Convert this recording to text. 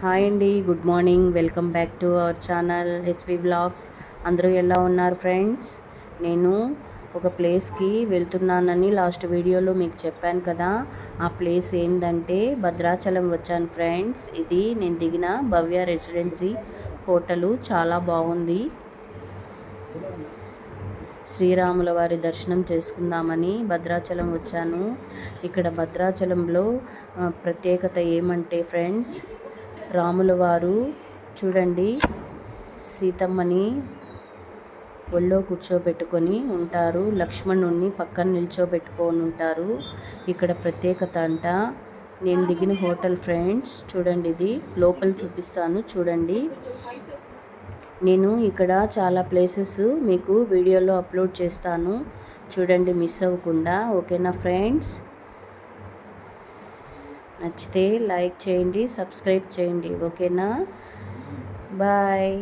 Hi అండి, good morning. Welcome back to our channel SV blogs. అందరూ ఎలా ఉన్నారు ఫ్రెండ్స్? నేను ఒక ప్లేస్కి వెళ్తున్నానని లాస్ట్ వీడియోలో మీకు చెప్పాను కదా. ఆ ప్లేస్ ఏంటంటే భద్రాచలం వచ్చాను ఫ్రెండ్స్. ఇది నేను దిగిన భవ్య రెసిడెన్సీ హోటలు. చాలా బాగుంది. శ్రీరాముల వారి దర్శనం చేసుకుందామని భద్రాచలం వచ్చాను. ఇక్కడ భద్రాచలంలో ప్రత్యేకత ఏమంటే ఫ్రెండ్స్, రాముల వారు చూడండి సీతమ్మని ఒళ్ళో కూర్చోబెట్టుకొని ఉంటారు, లక్ష్మణుణ్ణి పక్కన నిల్చోబెట్టుకొని ఉంటారు. ఇక్కడ ప్రత్యేకత అంట. నేను దిగిన హోటల్ ఫ్రెండ్స్ చూడండి, ఇది లోపల చూపిస్తాను చూడండి. నేను ఇక్కడ చాలా ప్లేసెస్ మీకు వీడియోలో అప్లోడ్ చేస్తాను, చూడండి మిస్ అవ్వకుండా. ఓకేనా ఫ్రెండ్స్? నచ్చితే లైక్ చేయండి, సబ్స్క్రైబ్ చేయండి. ఓకేనా? బాయ్.